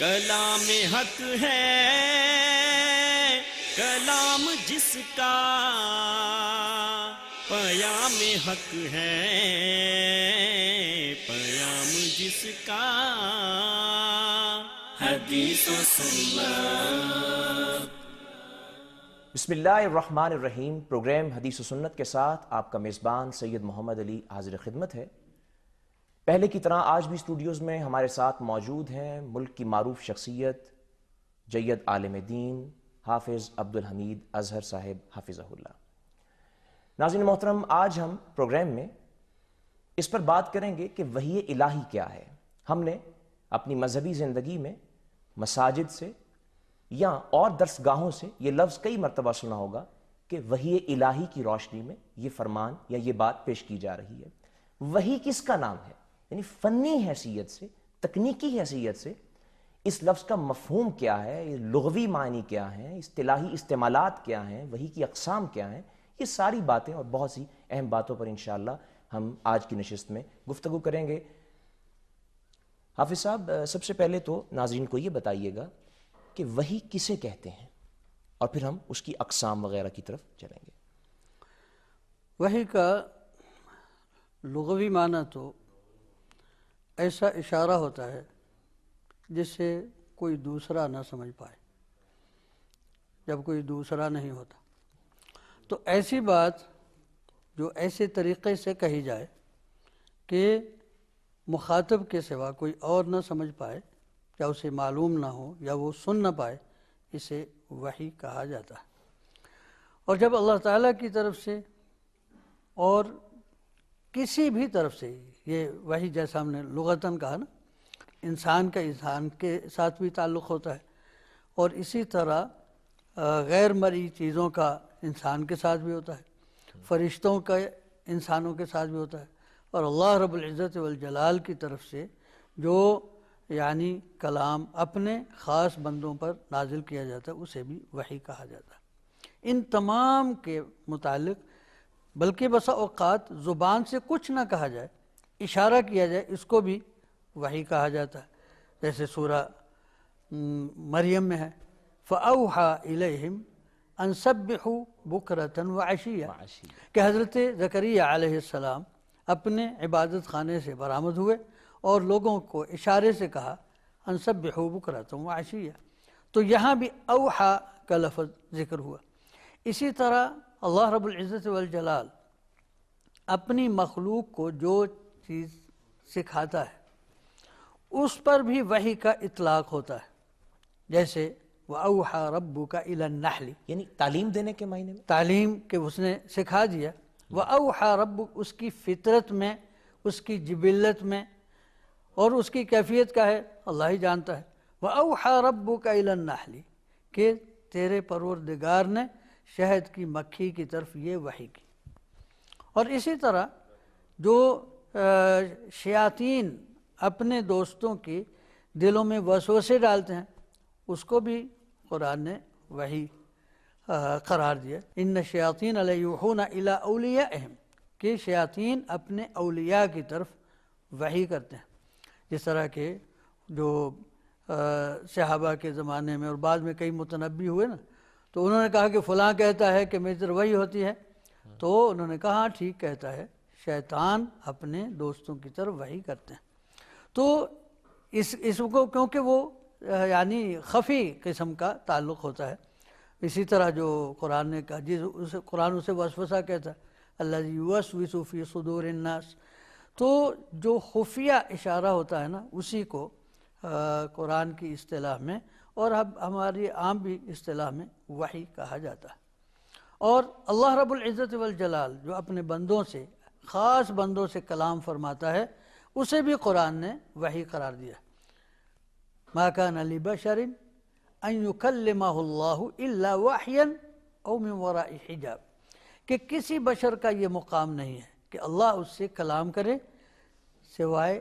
کلام حق ہے کلام جس کا، پیام حق ہے پیام جس کا، حدیث و سنت۔ بسم اللہ الرحمن الرحیم۔ پروگرام حدیث و سنت کے ساتھ آپ کا میزبان سید محمد علی حاضر خدمت ہے۔ پہلے کی طرح آج بھی اسٹوڈیوز میں ہمارے ساتھ موجود ہیں ملک کی معروف شخصیت، جید عالم دین، حافظ عبدالحمید اظہر صاحب حفظہ اللہ۔ ناظرین محترم، آج ہم پروگرام میں اس پر بات کریں گے کہ وحی الہی کیا ہے۔ ہم نے اپنی مذہبی زندگی میں مساجد سے یا اور درس گاہوں سے یہ لفظ کئی مرتبہ سنا ہوگا کہ وحی الہی کی روشنی میں یہ فرمان یا یہ بات پیش کی جا رہی ہے۔ وحی کس کا نام ہے؟ یعنی فنی حیثیت سے، تکنیکی حیثیت سے اس لفظ کا مفہوم کیا ہے، لغوی معنی کیا ہیں، اصطلاحی استعمالات کیا ہیں، وحی کی اقسام کیا ہیں، یہ ساری باتیں اور بہت سی اہم باتوں پر انشاءاللہ ہم آج کی نشست میں گفتگو کریں گے۔ حافظ صاحب، سب سے پہلے تو ناظرین کو یہ بتائیے گا کہ وحی کسے کہتے ہیں، اور پھر ہم اس کی اقسام وغیرہ کی طرف چلیں گے۔ وحی کا لغوی معنی تو ایسا اشارہ ہوتا ہے جس سے کوئی دوسرا نہ سمجھ پائے، جب کوئی دوسرا نہیں ہوتا تو ایسی بات جو ایسے طریقے سے کہی جائے کہ مخاطب کے سوا کوئی اور نہ سمجھ پائے، یا اسے معلوم نہ ہو یا وہ سن نہ پائے، اسے وحی کہا جاتا ہے۔ اور جب اللہ تعالیٰ کی طرف سے اور کسی بھی طرف سے، یہ وحی جیسا ہم نے لغتاً کہا نا، انسان کا انسان کے ساتھ بھی تعلق ہوتا ہے، اور اسی طرح غیر مرئی چیزوں کا انسان کے ساتھ بھی ہوتا ہے، فرشتوں کا انسانوں کے ساتھ بھی ہوتا ہے، اور اللہ رب العزت والجلال کی طرف سے جو یعنی کلام اپنے خاص بندوں پر نازل کیا جاتا ہے اسے بھی وحی کہا جاتا ہے۔ ان تمام کے متعلق بلکہ بسا اوقات زبان سے کچھ نہ کہا جائے، اشارہ کیا جائے، اس کو بھی وحی کہا جاتا ہے۔ جیسے سورہ مریم میں ہے فَأَوْحَى إِلَيْهِمْ أَن سَبِّحُوا بُكْرَةً وَعَشِيًّا، کہ حضرت زکریا علیہ السلام اپنے عبادت خانے سے برآمد ہوئے اور لوگوں کو اشارے سے کہا أَن سَبِّحُوا بُكْرَةً وَعَشِيًّا، تو یہاں بھی اوحا کا لفظ ذکر ہوا۔ اسی طرح اللہ رب العزت والجلال اپنی مخلوق کو جو چیز سکھاتا ہے اس پر بھی وحی کا اطلاق ہوتا ہے، جیسے وَأَوْحَى رَبُّكَ إِلَى النَّحْلِ، یعنی تعلیم دینے کے معنی میں، تعلیم کہ اس نے سکھا دیا۔ وَأَوْحَى رَبُّكَ، اس کی فطرت میں، اس کی جبلت میں، اور اس کی کیفیت کا ہے اللہ ہی جانتا ہے۔ وَأَوْحَى رَبُّكَ إِلَى النَّحْلِ، کہ تیرے پروردگار نے شہد کی مکھی کی طرف یہ وحی کی۔ اور اسی طرح جو شیاطین اپنے دوستوں کی دلوں میں وسوسے ڈالتے ہیں اس کو بھی قرآن نے وحی قرار دیا۔ ان الشیاطین لیوحون الی اولیائہم، کہ شیاطین اپنے اولیاء کی طرف وحی کرتے ہیں۔ جس طرح کہ جو صحابہ کے زمانے میں اور بعد میں کئی متنبی ہوئے نا، تو انہوں نے کہا کہ فلاں کہتا ہے کہ میری طرف وحی ہوتی ہے، تو انہوں نے کہا ہاں ٹھیک کہتا ہے، شیطان اپنے دوستوں کی طرف وحی کرتے ہیں۔ تو اس کو کیونکہ وہ یعنی خفی قسم کا تعلق ہوتا ہے، اسی طرح جو قرآن نے کہا، قرآن اسے وسوسہ کہتا ہے، الذی یوسوس فی صدور الناس، تو جو خفیہ اشارہ ہوتا ہے نا اسی کو قرآن کی اصطلاح میں اور اب ہماری عام بھی اصطلاح میں وحی کہا جاتا ہے۔ اور اللہ رب العزت والجلال جو اپنے بندوں سے، خاص بندوں سے کلام فرماتا ہے اسے بھی قرآن نے وحی قرار دیا۔ ما کان لبشر ان یکلمہ اللہ الا وحیا او من وراء حجاب، کہ کسی بشر کا یہ مقام نہیں ہے کہ اللہ اس سے کلام کرے سوائے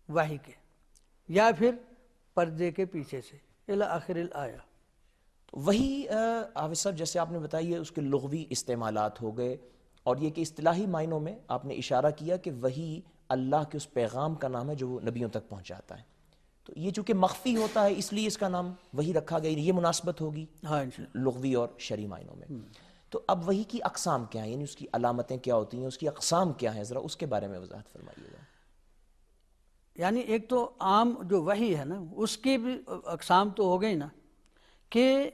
وحی کے، یا پھر پردے کے پیچھے سے، الی آخر الآیہ۔ وہی حافظ صاحب جیسے آپ نے بتائی ہے اس کے لغوی استعمالات ہو گئے، اور یہ کہ اصطلاحی معنوں میں آپ نے اشارہ کیا کہ وہی اللہ کے اس پیغام کا نام ہے جو وہ نبیوں تک پہنچاتا ہے۔ تو یہ چونکہ مخفی ہوتا ہے اس لیے اس کا نام وحی رکھا گیا، یہ مناسبت ہوگی ہاں انشاءاللہ۔ لغوی اور شرعی معنوں میں۔ تو اب وحی کی اقسام کیا ہیں، یعنی اس کی علامتیں کیا ہوتی ہیں، اس کی اقسام کیا ہیں، ذرا اس کے بارے میں وضاحت فرمائیے گا۔ یعنی ایک تو عام جو وحی ہے نا اس کی بھی اقسام تو ہو گئی نا، کہ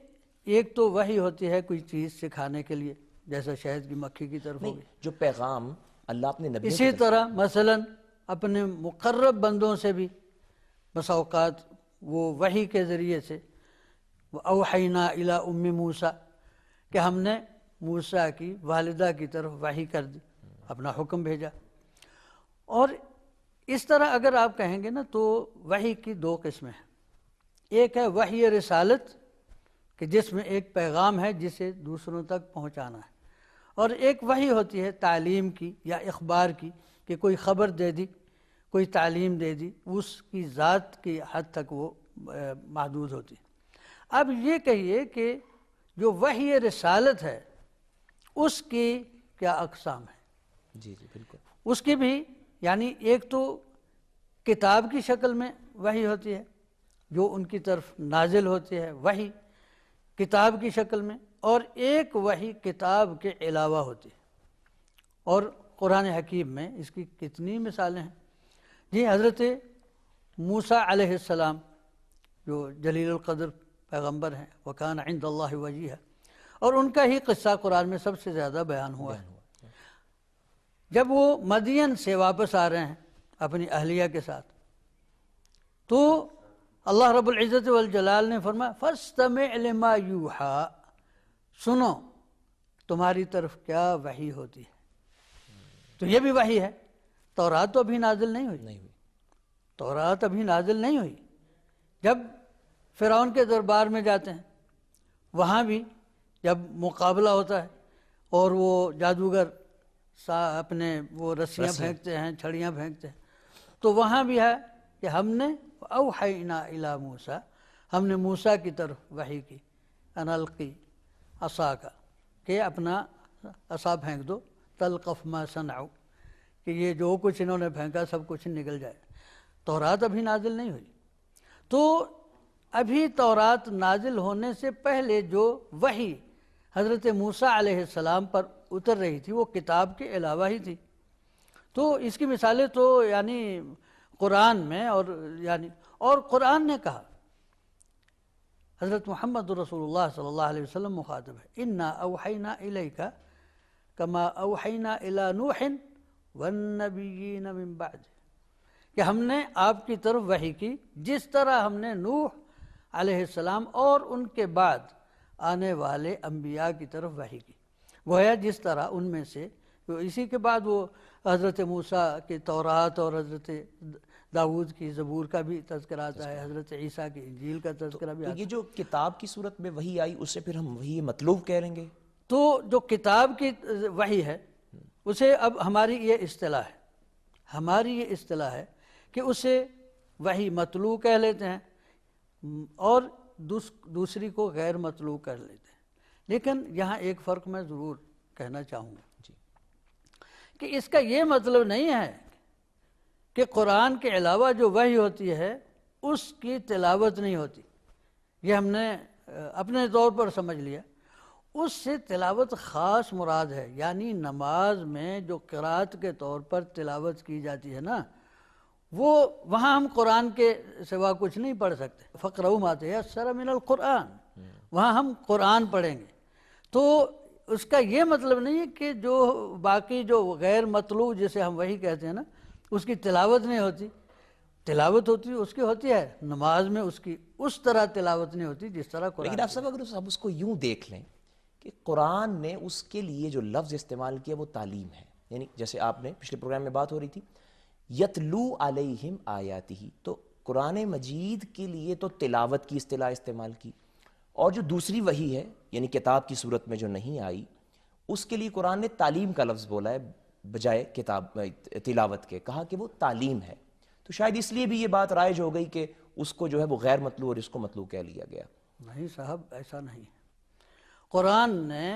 ایک تو وحی ہوتی ہے کوئی چیز سکھانے کے لیے، جیسا شہد کی مکھی کی طرف ہوگی۔ جو پیغام اللہ اپنے نبیوں اسی طرح مثلا اپنے مقرب بندوں سے بھی بسا اوقات وہ وحی کے ذریعے سے اوحینا الی ام موسیٰ، کہ ہم نے موسیٰ کی والدہ کی طرف وحی کر دی، اپنا حکم بھیجا۔ اور اس طرح اگر آپ کہیں گے نا تو وحی کی دو قسمیں ہیں، ایک ہے وحی رسالت کہ جس میں ایک پیغام ہے جسے دوسروں تک پہنچانا ہے، اور ایک وحی ہوتی ہے تعلیم کی یا اخبار کی کہ کوئی خبر دے دی، کوئی تعلیم دے دی، اس کی ذات کی حد تک وہ محدود ہوتی ہے۔ اب یہ کہیے کہ جو وحی رسالت ہے اس کی کیا اقسام ہیں؟ جی جی بالکل۔ اس کی بھی یعنی ایک تو کتاب کی شکل میں وحی ہوتی ہے جو ان کی طرف نازل ہوتی ہے، وحی کتاب کی شکل میں، اور ایک وحی کتاب کے علاوہ ہوتی ہے، اور قرآن حکیم میں اس کی کتنی مثالیں ہیں۔ جی حضرت موسیٰ علیہ السلام جو جلیل القدر پیغمبر ہیں، وَكَانَ عِنْدَ اللَّهِ وَجِيهًا، اور ان کا ہی قصہ قرآن میں سب سے زیادہ بیان ہوا ہے۔ جب وہ مدین سے واپس آ رہے ہیں اپنی اہلیہ کے ساتھ، تو اللہ رب العزت والجلال نے فرمایا فَاسْتَمِعْ لِمَا يُوحَىٰ، سنو تمہاری طرف کیا وحی ہوتی ہے۔ تو یہ بھی وحی ہے۔ تورات تو ابھی نازل نہیں ہوئی، تورات ابھی نازل نہیں ہوئی۔ جب فرعون کے دربار میں جاتے ہیں، وہاں بھی جب مقابلہ ہوتا ہے اور وہ جادوگر اپنے وہ رسیاں پھینکتے ہیں، چھڑیاں پھینکتے ہیں، تو وہاں بھی ہے کہ ہم نے اوحینا الی موسیٰ، ہم نے موسیٰ کی طرف وحی کی، ان القی عصاک، کہ اپنا عصا پھینک دو، تلقف ما صنعوا، کہ یہ جو کچھ انہوں نے پھینکا سب کچھ نکل جائے۔ تورات ابھی نازل نہیں ہوئی۔ تو ابھی تورات نازل ہونے سے پہلے جو وحی حضرت موسیٰ علیہ السلام پر اتر رہی تھی وہ کتاب کے علاوہ ہی تھی۔ تو اس کی مثالیں تو یعنی قرآن میں اور قرآن نے کہا، حضرت محمد رسول اللہ صلی اللہ علیہ وسلم مخاطب ہے، اِنَّا أَوْحَيْنَا إِلَيْكَ كَمَا أَوْحَيْنَا إِلَى نُوحٍ وَالنَّبِيِّينَ مِن بَعْدِ، کہ ہم نے آپ کی طرف وحی کی جس طرح ہم نے نوح علیہ السلام اور ان کے بعد آنے والے انبیاء کی طرف وحی کی۔ گویا جس طرح ان میں سے اسی کے بعد وہ حضرت موسیٰ کی تورات اور حضرت داود کی زبور کا بھی تذکرہ آتا ہے، حضرت عیسیٰ کی انجیل کا تذکرہ بھی آتا ہے۔ یہ جو کتاب کی صورت میں وحی آئی اسے پھر ہم وحی مطلوب کہہ لیں گے؟ تو جو کتاب کی وحی ہے اسے اب ہماری یہ اصطلاح ہے، ہماری یہ اصطلاح ہے کہ اسے وحی مطلوع کہہ لیتے ہیں اور دوسری کو غیر مطلوع کر لیتے ہیں۔ لیکن یہاں ایک فرق میں ضرور کہنا چاہوں گا کہ اس کا یہ مطلب نہیں ہے کہ قرآن کے علاوہ جو وحی ہوتی ہے اس کی تلاوت نہیں ہوتی۔ یہ ہم نے اپنے طور پر سمجھ لیا، اس سے تلاوت خاص مراد ہے، یعنی نماز میں جو قرات کے طور پر تلاوت کی جاتی ہے نا، وہ وہاں ہم قرآن کے سوا کچھ نہیں پڑھ سکتے۔ فَقْرَؤْا مَا تَيَسَّرَ مِنَ الْقُرْآنِ، وہاں ہم قرآن پڑھیں گے۔ تو اس کا یہ مطلب نہیں ہے کہ جو باقی جو غیر مطلوع جسے ہم وحی کہتے ہیں نا اس کی تلاوت نہیں ہوتی، تلاوت ہوتی ہے، اس کی ہوتی ہے، نماز میں اس کی اس طرح تلاوت نہیں ہوتی جس طرح قرآن۔ لیکن آپ صاحب اگر ہم اس کو یوں دیکھ لیں کہ قرآن نے اس کے لیے جو لفظ استعمال کیا وہ تعلیم ہے، یعنی جیسے آپ نے پچھلے پروگرام میں بات ہو رہی تھی یتلو علیہم آیاتہ، تو قرآن مجید کے لیے تو تلاوت کی اصطلاح استعمال کی، اور جو دوسری وحی ہے یعنی کتاب کی صورت میں جو نہیں آئی اس کے لیے قرآن نے تعلیم کا لفظ بولا ہے بجائے کتاب تلاوت کے، کہا کہ وہ تعلیم ہے۔ تو شاید اس لیے بھی یہ بات رائج ہو گئی کہ اس کو جو ہے وہ غیر مطلوع اور اس کو مطلوع کہہ لیا گیا۔ نہیں صاحب، ایسا نہیں ہے۔ قرآن نے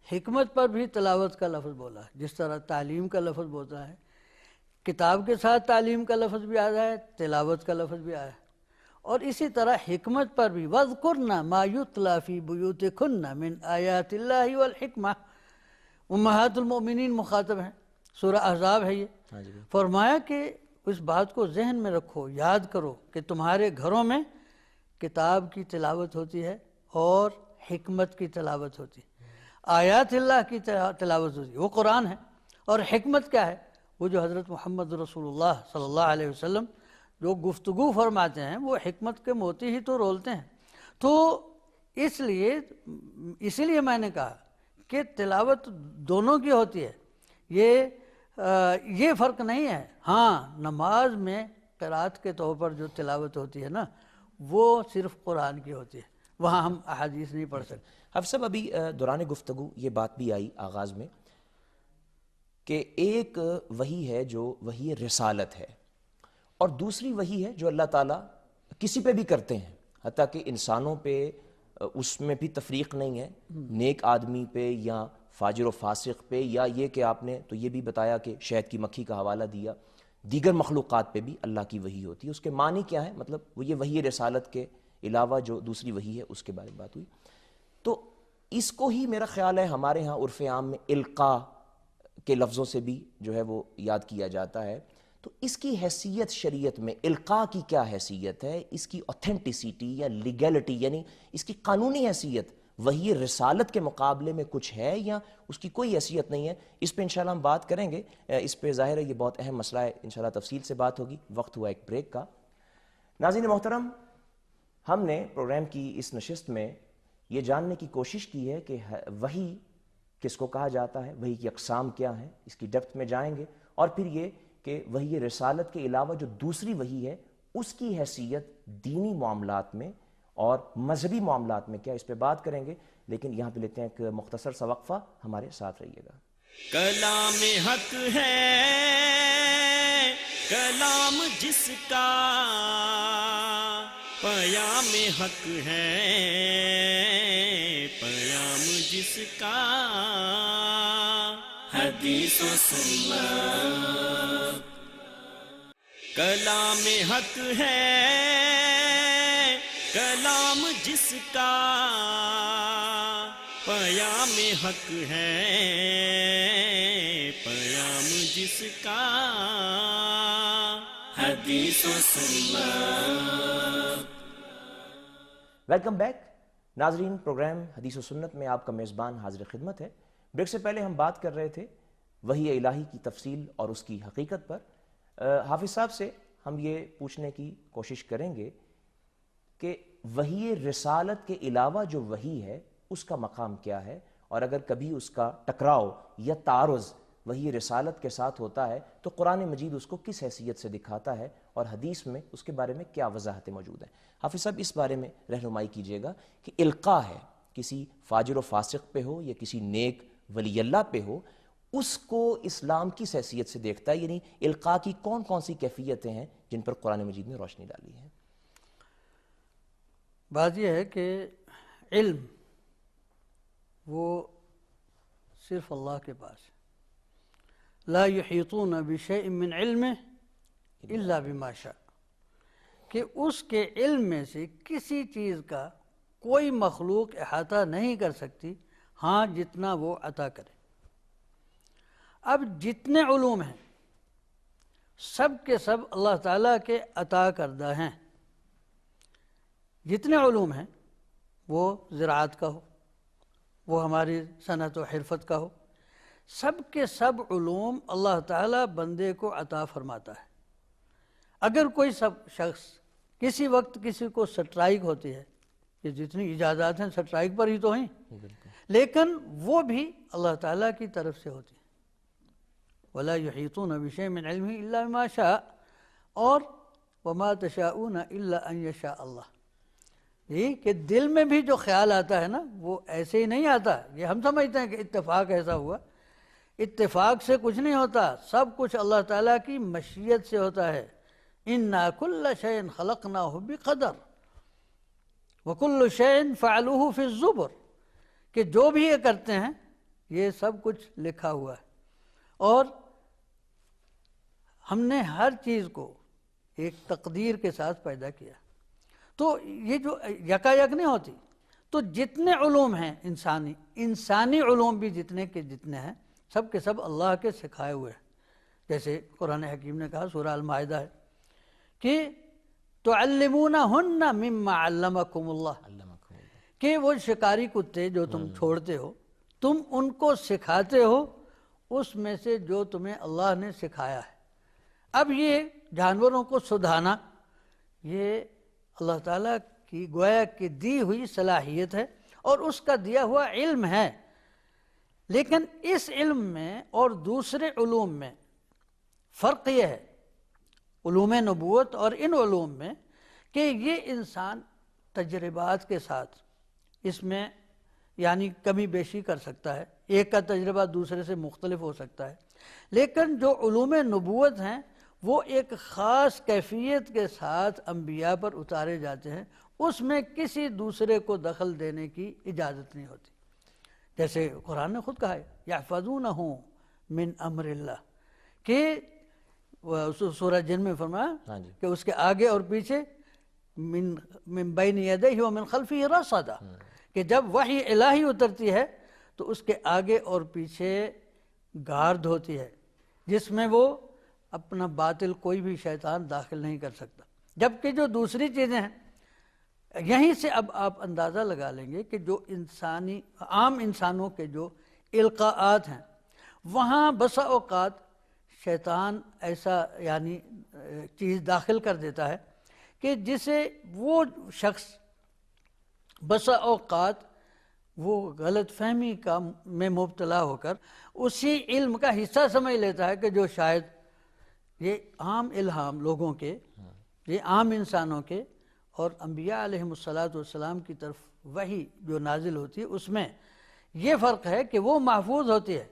حکمت پر بھی تلاوت کا لفظ بولا ہے، جس طرح تعلیم کا لفظ بولتا ہے، کتاب کے ساتھ تعلیم کا لفظ بھی آیا ہے، تلاوت کا لفظ بھی آیا ہے۔ اور اسی طرح حکمت پر بھی وَاذْكُرْنَ مَا يُتْلَى فِي بُيُوتِكُنَّ مِنْ آیَاتِ اللَّهِ وَالْحِکْمَةِ امہات المؤمنین مخاطب ہیں، سورہ احزاب ہے یہ۔ فرمایا کہ اس بات کو ذہن میں رکھو، یاد کرو کہ تمہارے گھروں میں کتاب کی تلاوت ہوتی ہے اور حکمت کی تلاوت ہوتی ہے، آیات اللہ کی تلاوت ہوتی ہے، وہ قرآن ہے۔ اور حکمت کیا ہے؟ وہ جو حضرت محمد رسول اللہ صلی اللہ علیہ وسلم جو گفتگو فرماتے ہیں وہ حکمت کے موتی ہی تو رولتے ہیں۔ تو اسی لیے میں نے کہا کہ تلاوت دونوں کی ہوتی ہے، یہ فرق نہیں ہے۔ ہاں، نماز میں قرات کے طور پر جو تلاوت ہوتی ہے نا، وہ صرف قرآن کی ہوتی ہے، وہاں ہم احادیث نہیں پڑھ سکتے۔ حافظ صاحب، ابھی دوران گفتگو یہ بات بھی آئی آغاز میں کہ ایک وحی ہے جو وحی رسالت ہے، اور دوسری وحی ہے جو اللہ تعالیٰ کسی پہ بھی کرتے ہیں، حتیٰ کہ انسانوں پہ اس میں بھی تفریق نہیں ہے، نیک آدمی پہ یا فاجر و فاسق پہ، یا یہ کہ آپ نے تو یہ بھی بتایا کہ شہد کی مکھی کا حوالہ دیا، دیگر مخلوقات پہ بھی اللہ کی وحی ہوتی ہے۔ اس کے معنی کیا ہے؟ مطلب وہ یہ وحی رسالت کے علاوہ جو دوسری وحی ہے اس کے بارے میں بات ہوئی۔ تو اس کو ہی میرا خیال ہے ہمارے ہاں عرف عام میں القاء کے لفظوں سے بھی جو ہے وہ یاد کیا جاتا ہے۔ تو اس کی حیثیت شریعت میں القاء کی کیا حیثیت ہے؟ اس کی اوتھینٹسٹی یا لیگلٹی، یعنی اس کی قانونی حیثیت وحی رسالت کے مقابلے میں کچھ ہے یا اس کی کوئی حیثیت نہیں ہے؟ اس پہ انشاءاللہ ہم بات کریں گے۔ اس پہ ظاہر ہے یہ بہت اہم مسئلہ ہے، انشاءاللہ تفصیل سے بات ہوگی۔ وقت ہوا ایک بریک کا۔ ناظرین محترم، ہم نے پروگرام کی اس نشست میں یہ جاننے کی کوشش کی ہے کہ وحی کس کو کہا جاتا ہے، وحی کی اقسام کیا ہیں، اس کی ڈیپتھ میں جائیں گے، اور پھر یہ کہ وحی رسالت کے علاوہ جو دوسری وحی ہے اس کی حیثیت دینی معاملات میں اور مذہبی معاملات میں کیا، اس پہ بات کریں گے۔ لیکن یہاں پہ لیتے ہیں ایک مختصر سا وقفہ، ہمارے ساتھ رہیے گا۔ کلام حق ہے کلام جس کا، پیام حق ہے پیام جس کا، حدیث و سنت۔ کلام حق ہے کلام جس کا، پیام حق ہے پیام جس کا، حدیث و سنت۔ ویلکم بیک ناظرین، پروگرام حدیث و سنت میں آپ کا میزبان حاضر خدمت ہے۔ بریک سے پہلے ہم بات کر رہے تھے وحی الہی کی تفصیل اور اس کی حقیقت پر۔ حافظ صاحب سے ہم یہ پوچھنے کی کوشش کریں گے کہ وحی رسالت کے علاوہ جو وحی ہے اس کا مقام کیا ہے، اور اگر کبھی اس کا ٹکراؤ یا تعارض وحی رسالت کے ساتھ ہوتا ہے تو قرآن مجید اس کو کس حیثیت سے دکھاتا ہے، اور حدیث میں اس کے بارے میں کیا وضاحتیں موجود ہیں۔ حافظ صاحب، اس بارے میں رہنمائی کیجیے گا کہ القاء ہے، کسی فاجر و فاسق پہ ہو یا کسی نیک ولی اللہ پہ ہو، اس کو اسلام کس حیثیت سے دیکھتا ہے، یعنی القاء کی کون کون سی کیفیتیں ہیں جن پر قرآن مجید نے روشنی ڈالی ہے؟ بات یہ ہے کہ علم وہ صرف اللہ کے پاس ہے، لا یحیطون بشیء من علمہ الا بما شاء، کہ اس کے علم میں سے کسی چیز کا کوئی مخلوق احاطہ نہیں کر سکتی، ہاں جتنا وہ عطا کرے۔ اب جتنے علوم ہیں سب کے سب اللہ تعالیٰ کے عطا کردہ ہیں۔ جتنے علوم ہیں، وہ زراعت کا ہو، وہ ہماری صنعت و حرفت کا ہو، سب کے سب علوم اللہ تعالیٰ بندے کو عطا فرماتا ہے۔ اگر کوئی شخص کسی وقت کسی کو سٹرائک ہوتی ہے، یہ جتنی ایجادات ہیں سٹرائک پر ہی تو ہیں، لیکن وہ بھی اللہ تعالیٰ کی طرف سے ہوتی ہے۔ وَلَا يُحِيطُونَ بِشَيْءٍ مِّنْ عِلْمِهِ إِلَّا بِمَا شَاءَ، اور وَمَا تَشَاءُونَ إِلَّا أَن يَشَاءَ اللَّهُ، یہ کہ دل میں بھی جو خیال آتا ہے نا وہ ایسے ہی نہیں آتا۔ یہ ہم سمجھتے ہیں کہ اتفاق ایسا ہوا، اتفاق سے کچھ نہیں ہوتا، سب کچھ اللہ تعالیٰ کی مشیت سے ہوتا ہے۔ إِنَّا كُلَّ شَيْءٍ خَلَقْنَاهُ بِقَدَرٍ وَكُلُّ شَيْءٍ فَعَلُوهُ فِي الزُّبُرِ، کہ جو بھی یہ کرتے ہیں یہ سب کچھ لکھا ہوا ہے، اور ہم نے ہر چیز کو ایک تقدیر کے ساتھ پیدا کیا۔ تو یہ جو یکا یک نہیں ہوتی. تو جتنے علوم ہیں انسانی علوم بھی جتنے کے جتنے ہیں سب کے سب اللہ کے سکھائے ہوئے ہیں. جیسے قرآن حکیم نے کہا سورہ المائدہ ہے کہ تُعَلِّمُونَهُنَّ مِمَّا عَلَّمَكُمُ اللَّهُ، کہ وہ شکاری کتے جو تم چھوڑتے ہو تم ان کو سکھاتے ہو اس میں سے جو تمہیں اللہ نے سکھایا ہے. اب یہ جانوروں کو سدھانا یہ اللہ تعالیٰ کی گویا کہ دی ہوئی صلاحیت ہے اور اس کا دیا ہوا علم ہے. لیکن اس علم میں اور دوسرے علوم میں فرق یہ ہے، علوم نبوت اور ان علوم میں، کہ یہ انسان تجربات کے ساتھ اس میں یعنی کمی بیشی کر سکتا ہے، ایک کا تجربہ دوسرے سے مختلف ہو سکتا ہے. لیکن جو علوم نبوت ہیں وہ ایک خاص کیفیت کے ساتھ انبیاء پر اتارے جاتے ہیں، اس میں کسی دوسرے کو دخل دینے کی اجازت نہیں ہوتی. جیسے قرآن نے خود کہا ہے یحفظونہ من امر اللہ، کہ سورہ جن میں فرمایا کہ اس کے آگے اور پیچھے من بین یدیہ ومن خلفہ رصدا، کہ جب وحی الہی اترتی ہے تو اس کے آگے اور پیچھے گارد ہوتی ہے جس میں وہ اپنا باطل کوئی بھی شیطان داخل نہیں کر سکتا. جبکہ جو دوسری چیزیں ہیں یہیں سے اب آپ اندازہ لگا لیں گے کہ جو عام انسانوں کے جو القاءات ہیں وہاں بسا اوقات شیطان ایسا یعنی چیز داخل کر دیتا ہے کہ جسے وہ شخص بسا اوقات وہ غلط فہمی کا میں مبتلا ہو کر اسی علم کا حصہ سمجھ لیتا ہے کہ جو شاید یہ عام الہام لوگوں کے، یہ عام انسانوں کے، اور انبیاء علیہم السلام کی طرف وحی جو نازل ہوتی ہے اس میں یہ فرق ہے کہ وہ محفوظ ہوتی ہے.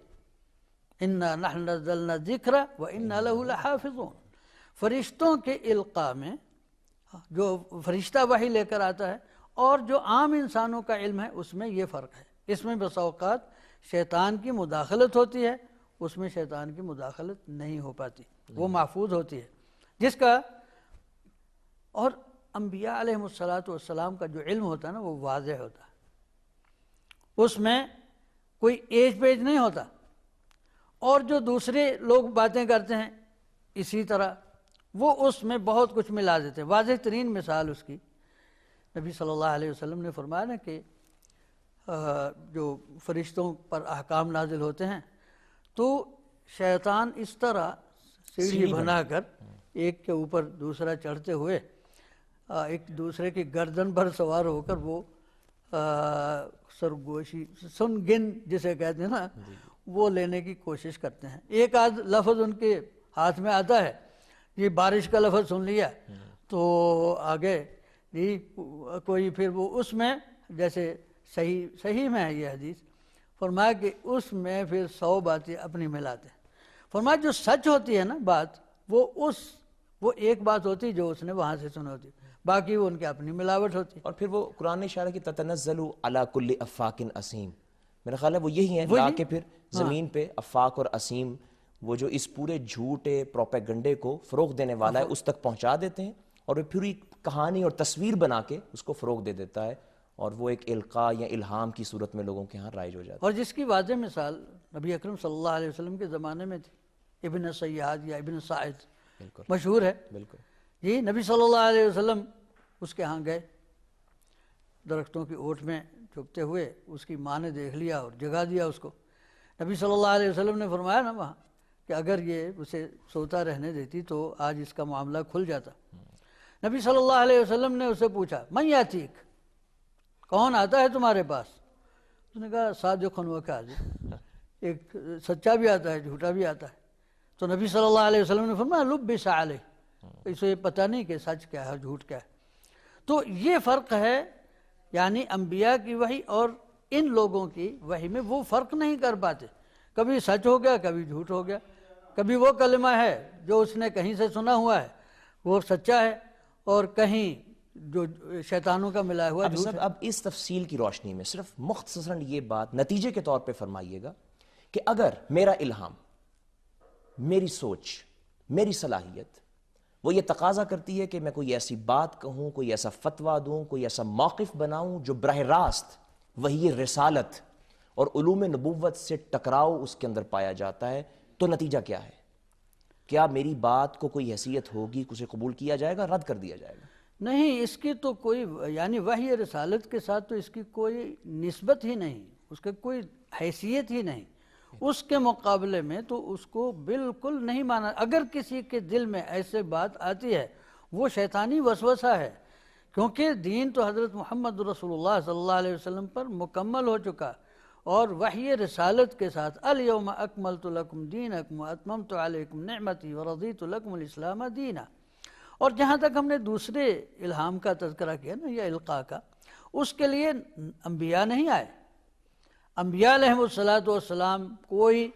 اِنَّا نَحْنُ نَزَّلْنَا الذِّكْرَ وَإِنَّا لَهُ لَحَافِظُونَ. فرشتوں کے القاء میں جو فرشتہ وحی لے کر آتا ہے اور جو عام انسانوں کا علم ہے اس میں یہ فرق ہے. اس میں بسا اوقات شیطان کی مداخلت ہوتی ہے، اس میں شیطان کی مداخلت نہیں ہو پاتی، وہ محفوظ ہوتی ہے. جس کا اور انبیاء علیہم السلام کا جو علم ہوتا ہے نا وہ واضح ہوتا ہے، اس میں کوئی ایج پیج نہیں ہوتا. اور جو دوسرے لوگ باتیں کرتے ہیں اسی طرح وہ اس میں بہت کچھ ملا دیتے ہیں. واضح ترین مثال اس کی نبی صلی اللہ علیہ وسلم نے فرمایا نا کہ جو فرشتوں پر احکام نازل ہوتے ہیں تو شیطان اس طرح سیڑھی بنا کر ایک کے اوپر دوسرا چڑھتے ہوئے ایک دوسرے کی گردن پر سوار ہو کر وہ سرگوشی سنگن جسے کہتے ہیں نا وہ لینے کی کوشش کرتے ہیں. ایک آدھ لفظ ان کے ہاتھ میں آتا ہے، یہ بارش کا لفظ سن لیا تو آگے کوئی پھر وہ اس میں جیسے صحیح میں ہے یہ حدیث، فرمایا کہ اس میں پھر 100 باتیں اپنی ملاتے ہیں. فرمایا جو سچ ہوتی ہے نا بات وہ ایک بات ہوتی جو اس نے وہاں سے سنی ہوتی، باقی وہ ان کی اپنی ملاوٹ ہوتی. اور پھر وہ قرآن نے اشارہ کی تتنزل علی کل افاک اسیم، میرا خیال ہے وہ یہی ہیں لا کے پھر زمین پہ افاق اور اسیم وہ جو اس پورے جھوٹے پروپیگنڈے کو فروغ دینے والا ہے اس تک پہنچا دیتے ہیں اور وہ پوری کہانی اور تصویر بنا کے اس کو فروغ دے دیتا ہے اور وہ ایک القاء یا الہام کی صورت میں لوگوں کے ہاں رائج ہو جاتا ہے. اور جس کی واضح مثال نبی اکرم صلی اللہ علیہ وسلم کے زمانے میں تھی، ابن سیاد یا ابن سعید مشہور ہے. بالکل جی نبی صلی اللہ علیہ وسلم اس کے ہاں گئے، درختوں کی اوٹ میں چھپتے ہوئے اس کی ماں نے دیکھ لیا اور جگا دیا اس کو. نبی صلی اللہ علیہ وسلم نے فرمایا نا وہاں کہ اگر یہ اسے سوتا رہنے دیتی تو آج اس کا معاملہ کھل جاتا. نبی صلی اللہ علیہ وسلم نے اسے پوچھا من یاتیک، کون آتا ہے تمہارے پاس؟ اس نے کہا صادق و کاذب، ایک سچا بھی آتا ہے جھوٹا بھی آتا ہے. تو نبی صلی اللہ علیہ وسلم نے فرمایا لبس علیہ، اسے پتہ نہیں کہ سچ کیا ہے اور جھوٹ کیا ہے. تو یہ فرق ہے، یعنی انبیاء کی وحی اور ان لوگوں کی وحی میں وہ فرق نہیں کر پاتے. کبھی سچ ہو گیا کبھی جھوٹ ہو گیا، کبھی وہ کلمہ ہے جو اس نے کہیں سے سنا ہوا ہے وہ سچا ہے اور کہیں جو شیطانوں کا ملایا ہوا جھوٹ ہے. اب اس تفصیل کی روشنی میں صرف مختصراً یہ بات نتیجے کے طور پہ فرمائیے گا کہ اگر میرا الہام، میری سوچ، میری صلاحیت وہ یہ تقاضا کرتی ہے کہ میں کوئی ایسی بات کہوں، کوئی ایسا فتویٰ دوں، کوئی ایسا موقف بناؤں جو براہ راست وحی رسالت اور علوم نبوت سے ٹکراؤ اس کے اندر پایا جاتا ہے۔ تو نتیجہ کیا ہے؟ کیا میری بات کو کوئی حیثیت ہوگی، اسے قبول کیا جائے گا، رد کر دیا جائے گا؟ نہیں، اس کی تو کوئی یعنی وحی رسالت کے ساتھ تو اس کی کوئی نسبت ہی نہیں، اس کی کوئی حیثیت ہی نہیں۔ اس کے مقابلے میں تو اس کو بالکل نہیں مانا۔ اگر کسی کے دل میں ایسے بات آتی ہے وہ شیطانی وسوسہ ہے، کیونکہ دین تو حضرت محمد رسول اللہ صلی اللہ علیہ وسلم پر مکمل ہو چکا، اور وحی رسالت کے ساتھ الیوم اکملت لکم دینکم واتممت علیکم نعمتی ورضیت لکم الاسلام دینا۔ اور جہاں تک ہم نے دوسرے الہام کا تذکرہ کیا نا، یا القاء کا، اس کے لیے انبیاء نہیں آئے۔ انبیاء علیہم السلام کوئی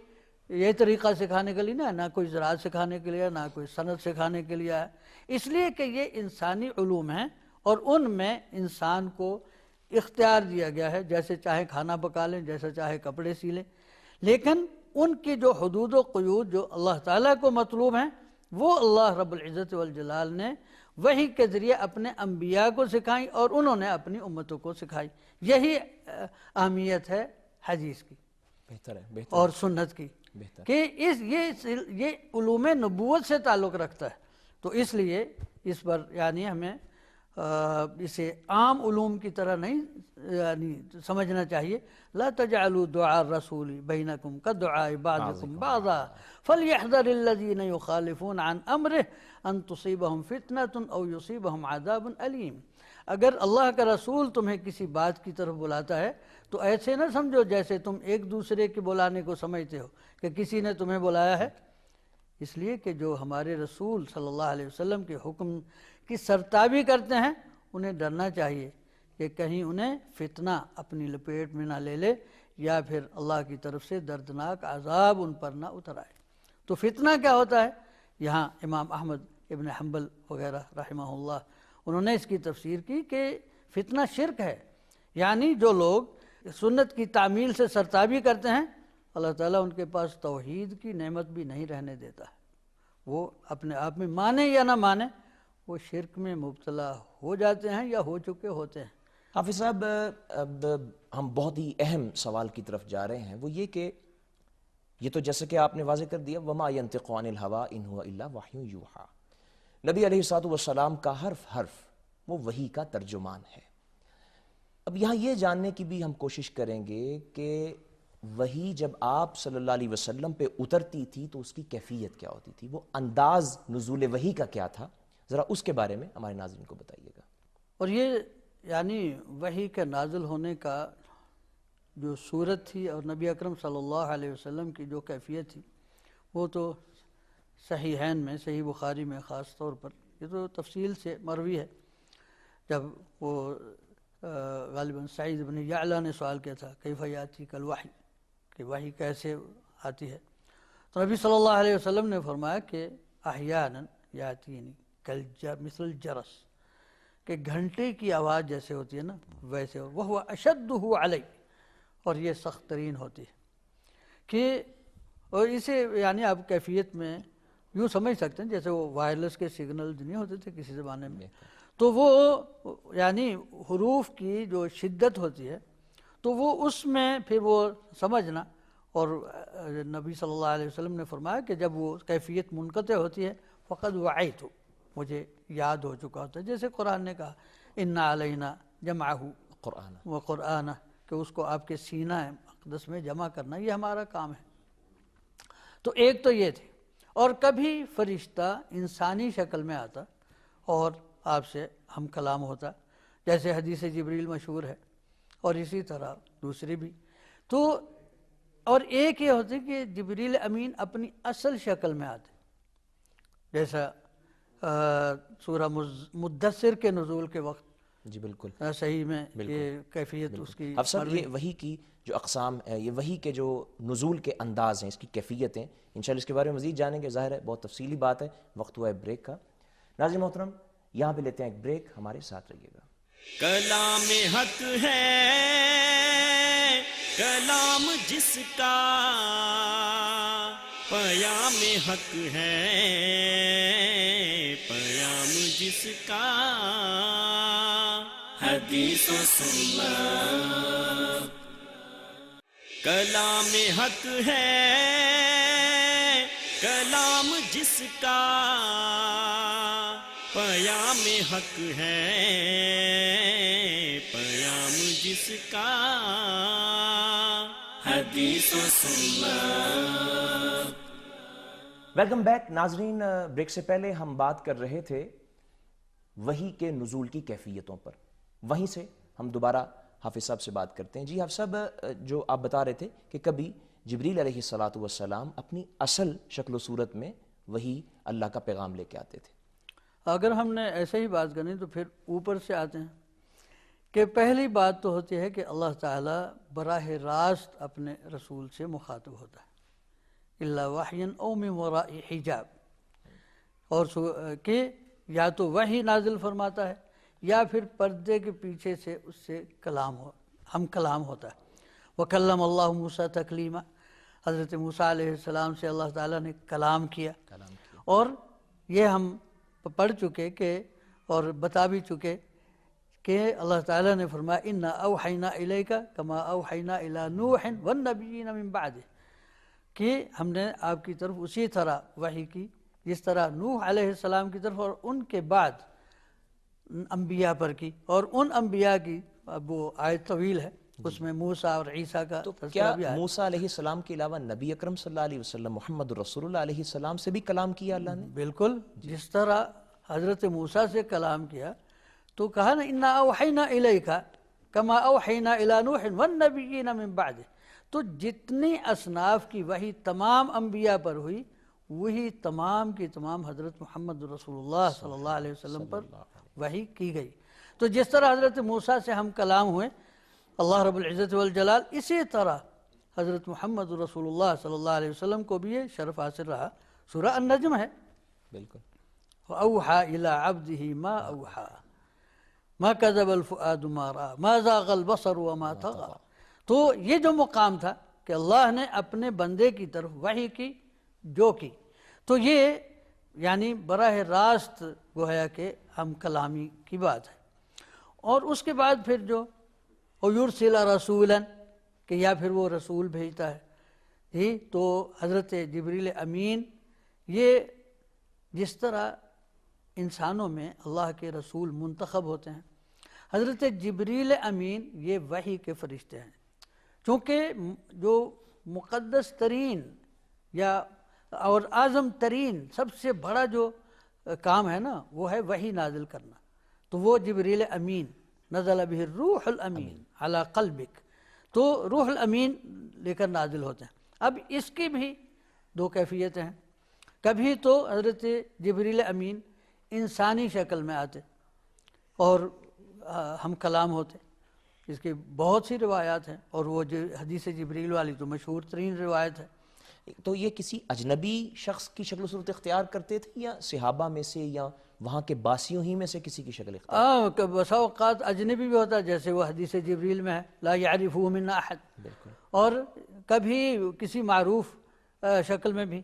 یہ طریقہ سکھانے کے لیے نہ کوئی زراعت سکھانے کے لیے، نہ کوئی صنعت سکھانے کے لیے آئے، اس لیے کہ یہ انسانی علوم ہیں اور ان میں انسان کو اختیار دیا گیا ہے، جیسے چاہے کھانا پکا لیں، جیسے چاہے کپڑے سی لیں، لیکن ان کی جو حدود و قیود جو اللہ تعالیٰ کو مطلوب ہیں وہ اللہ رب العزت والجلال نے وحی کے ذریعے اپنے انبیاء کو سکھائیں اور انہوں نے اپنی امتوں کو سکھائی۔ یہی اہمیت ہے حدیث کی بہتر ہے، بہتر اور سنت کی، بہتر۔ کہ یہ علوم نبوت سے تعلق رکھتا ہے، تو اس لیے اس پر یعنی ہمیں اسے عام علوم کی طرح نہیں یعنی سمجھنا چاہیے۔ لا تجعلوا دعاء الرسول بینکم کدعاء بعضکم بعضا فلیحذر الذین یخالفون عن امرہ ان تصیبہم فتنۃ او یصیبہم عذاب علیم۔ اگر اللہ کا رسول تمہیں کسی بات کی طرف بلاتا ہے تو ایسے نہ سمجھو جیسے تم ایک دوسرے کے بلانے کو سمجھتے ہو کہ کسی نے تمہیں بلایا ہے، اس لیے کہ جو ہمارے رسول صلی اللہ علیہ وسلم کے حکم کی سرتابی کرتے ہیں انہیں ڈرنا چاہیے کہ کہیں انہیں فتنہ اپنی لپیٹ میں نہ لے لے، یا پھر اللہ کی طرف سے دردناک عذاب ان پر نہ اتر آئے۔ تو فتنہ کیا ہوتا ہے؟ یہاں امام احمد ابن حنبل وغیرہ رحمہ اللہ انہوں نے اس کی تفسیر کی کہ فتنہ شرک ہے، یعنی جو لوگ سنت کی تعمیل سے سرتابی کرتے ہیں اللہ تعالیٰ ان کے پاس توحید کی نعمت بھی نہیں رہنے دیتا ہے، وہ اپنے آپ میں مانے یا نہ مانے وہ شرک میں مبتلا ہو جاتے ہیں یا ہو چکے ہوتے ہیں۔ حافظ صاحب، اب ہم بہت ہی اہم سوال کی طرف جا رہے ہیں، وہ یہ کہ یہ تو جیسے کہ آپ نے واضح کر دیا وما ينطق عن الهوى ان هو الا وحی یوحى، نبی علیہ الصلوۃ والسلام کا حرف وہ وحی کا ترجمان ہے۔ اب یہاں یہ جاننے کی بھی ہم کوشش کریں گے کہ وحی جب آپ صلی اللہ علیہ وسلم پہ اترتی تھی تو اس کی کیفیت کیا ہوتی تھی، وہ انداز نزول وحی کا کیا تھا، ذرا اس کے بارے میں ہمارے ناظرین کو بتائیے گا۔ اور یہ یعنی وحی کے نازل ہونے کا جو صورت تھی اور نبی اکرم صلی اللہ علیہ وسلم کی جو کیفیت تھی وہ تو صحیحین میں، صحیح بخاری میں خاص طور پر یہ تو تفصیل سے مروی ہے۔ جب وہ غالباً سعید بن یعلا نے سوال کیا تھا کیف یاتیک الوحی، کہ وحی کیسے آتی ہے، تو نبی صلی اللہ علیہ وسلم نے فرمایا کہ احیانا یاتینی مثل الجرس، کہ گھنٹے کی آواز جیسے ہوتی ہے نا ویسے، وہو اشدہ علی، اور یہ سخت ترین ہوتی ہے کہ، اور اسے یعنی آپ کیفیت میں یوں سمجھ سکتے ہیں جیسے وہ وائرلیس کے سگنل نہیں ہوتے تھے کسی زمانے میں، تو وہ یعنی حروف کی جو شدت ہوتی ہے تو وہ اس میں پھر وہ سمجھنا، اور نبی صلی اللہ علیہ وسلم نے فرمایا کہ جب وہ کیفیت منقطع ہوتی ہے فقد وعیت، مجھے یاد ہو چکا ہوتا ہے، جیسے قرآن نے کہا انا علینا جمعہ وقرآنہ، کہ اس کو آپ کے سینہ اقدس میں جمع کرنا یہ ہمارا کام ہے۔ تو ایک تو یہ تھی، اور کبھی فرشتہ انسانی شکل میں آتا اور آپ سے ہم کلام ہوتا، جیسے حدیث جبریل مشہور ہے، اور اسی طرح دوسری بھی۔ تو اور ایک یہ ہوتی کہ جبریل امین اپنی اصل شکل میں آتے، جیسا سورہ مدثر کے نزول کے وقت جی بالکل صحیح میں یہ کیفیت اس کی۔ اب سب یہ وحی کی جو اقسام ہے، یہ وحی کے جو نزول کے انداز ہیں، اس کی کیفیتیں انشاءاللہ اس کے بارے میں مزید جانیں گے، ظاہر ہے بہت تفصیلی بات ہے، وقت ہوا ہے بریک کا۔ ناظرین محترم یہاں پہ لیتے ہیں ایک بریک، ہمارے ساتھ رہیے گا۔ کلام حق ہے کلام جس کا، پیام حق ہے جس کا حدیث و سنت کلام حق ہے، کلام جس کا پیام حق ہے، پیام جس کا حدیث و سنت۔ ویلکم بیک ناظرین، بریک سے پہلے ہم بات کر رہے تھے وحی کے نزول کی کیفیتوں پر، وہیں سے ہم دوبارہ حافظ صاحب سے بات کرتے ہیں۔ جی حافظ صاحب، جو آپ بتا رہے تھے کہ کبھی جبریل علیہ السلام اپنی اصل شکل و صورت میں وہی اللہ کا پیغام لے کے آتے تھے۔ اگر ہم نے ایسے ہی بات کرنی تو پھر اوپر سے آتے ہیں کہ پہلی بات تو ہوتی ہے کہ اللہ تعالیٰ براہ راست اپنے رسول سے مخاطب ہوتا ہے، الا وحی او من وراء حجاب، اور کہ یا تو وحی نازل فرماتا ہے یا پھر پردے کے پیچھے سے اس سے کلام ہوتا ہے۔ وکلم اللہ موسیٰ تکلیما، حضرت موسیٰ علیہ السلام سے اللہ تعالیٰ نے کلام کیا، اور یہ ہم پڑھ چکے کہ اور بتا بھی چکے کہ اللہ تعالیٰ نے فرمایا انا اوحینا الیک کما اوحینا الی نوح والنبیین من بعدہ، کہ ہم نے آپ کی طرف اسی طرح وحی کی جس طرح نوح علیہ السلام کی طرف اور ان کے بعد انبیاء پر کی، اور ان انبیاء کی وہ آیت طویل ہے، اس میں موسیٰ اور عیسیٰ کا تو کیا تذکرہ بھی آیا۔ موسیٰ علیہ السلام کے علاوہ نبی اکرم صلی اللہ علیہ وسلم محمد رسول اللہ علیہ السلام سے بھی کلام کیا اللہ نے؟ بالکل، جس طرح حضرت موسیٰ سے کلام کیا تو کہا نا انا اوحینا الیک کما اوحینا الی نوح والنبیین من بعدہ، تو جتنی اصناف کی وحی تمام انبیاء پر ہوئی وہی تمام کی تمام حضرت محمد رسول اللہ صلی اللہ علیہ وسلم پر وحی کی گئی۔ تو جس طرح حضرت موسیٰ سے ہم کلام ہوئے اللہ رب العزت والجلال، اسی طرح حضرت محمد رسول اللہ صلی اللہ علیہ وسلم کو بھی یہ شرف حاصل رہا۔ سورہ النجم ہے، بالکل، وَأَوْحَى إِلَىٰ عَبْدِهِ مَا أَوْحَى مَا كَذَبَ الْفُؤَادُ مَا رَأَىٰ مَا زَاغَ الْبَصَرُ وَمَا طَغَىٰ۔ تو یہ جو مقام تھا کہ اللہ نے اپنے بندے کی طرف وحی کی جو کی، تو یہ یعنی براہ راست گویا کہ ہم کلامی کی بات ہے۔ اور اس کے بعد پھر جو وَيُرْسِلَ رَسُولًا، کہ یا پھر وہ رسول بھیجتا ہے، جی تو حضرت جبریل امین، یہ جس طرح انسانوں میں اللہ کے رسول منتخب ہوتے ہیں، حضرت جبریل امین یہ وحی کے فرشتے ہیں، چونکہ جو مقدس ترین یا اور اعظم ترین سب سے بڑا جو کام ہے نا وہ ہے وحی نازل کرنا، تو وہ جبریل امین نزل بہ الروح الامین علی قلبک، تو روح الامین لے کر نازل ہوتے ہیں۔ اب اس کی بھی دو کیفیتیں ہیں، کبھی تو حضرت جبریل امین انسانی شکل میں آتے اور ہم کلام ہوتے، اس کی بہت سی روایات ہیں، اور وہ حدیث جبریل والی تو مشہور ترین روایت ہے۔ تو یہ کسی اجنبی شخص کی شکل و صورت اختیار کرتے تھے یا صحابہ میں سے یا وہاں کے باسیوں ہی میں سے کسی کی شکل اختیار؟ بسا اوقات اجنبی بھی ہوتا ہے، جیسے وہ حدیث جبریل میں ہے لا یعرفہ منا احد، اور کبھی کسی معروف شکل میں بھی،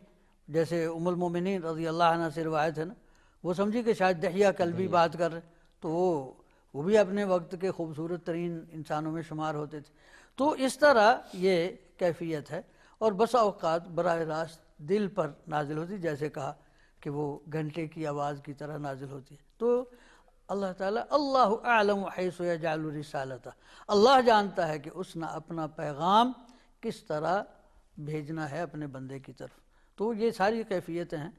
جیسے ام المومنین رضی اللہ عنہ سے روایت ہے نا، وہ سمجھی کہ شاید دحیہ کلبی بات کر رہے، تو وہ بھی اپنے وقت کے خوبصورت ترین انسانوں میں شمار ہوتے تھے۔ تو اس طرح یہ کیفیت ہے، اور بسا اوقات براہ راست دل پر نازل ہوتی، جیسے کہا کہ وہ گھنٹے کی آواز کی طرح نازل ہوتی ہے۔ تو اللہ تعالیٰ اللہ اعلم حیث یجعل رسالتہ، اللہ جانتا ہے کہ اس نے اپنا پیغام کس طرح بھیجنا ہے اپنے بندے کی طرف، تو یہ ساری کیفیتیں ہیں،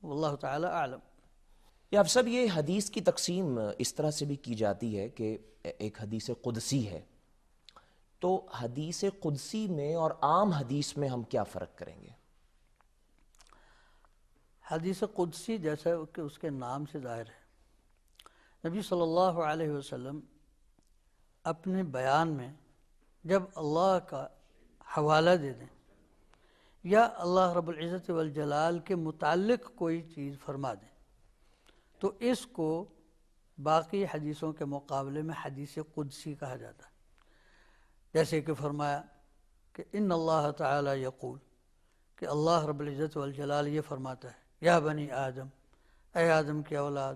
واللہ تعالیٰ اعلم۔ یا اب سب یہ حدیث کی تقسیم اس طرح سے بھی کی جاتی ہے کہ ایک حدیث قدسی ہے، تو حدیث قدسی میں اور عام حدیث میں ہم کیا فرق کریں گے؟ حدیث قدسی جیسا کہ اس کے نام سے ظاہر ہے، نبی صلی اللہ علیہ وسلم اپنے بیان میں جب اللہ کا حوالہ دے دیں یا اللہ رب العزت والجلال کے متعلق کوئی چیز فرما دیں تو اس کو باقی حدیثوں کے مقابلے میں حدیث قدسی کہا جاتا ہے۔ جیسے کہ فرمایا کہ ان اللہ تعالی یقول، کہ اللہ رب العزت والجلال یہ فرماتا ہے یا بنی آدم، اے آدم کی اولاد،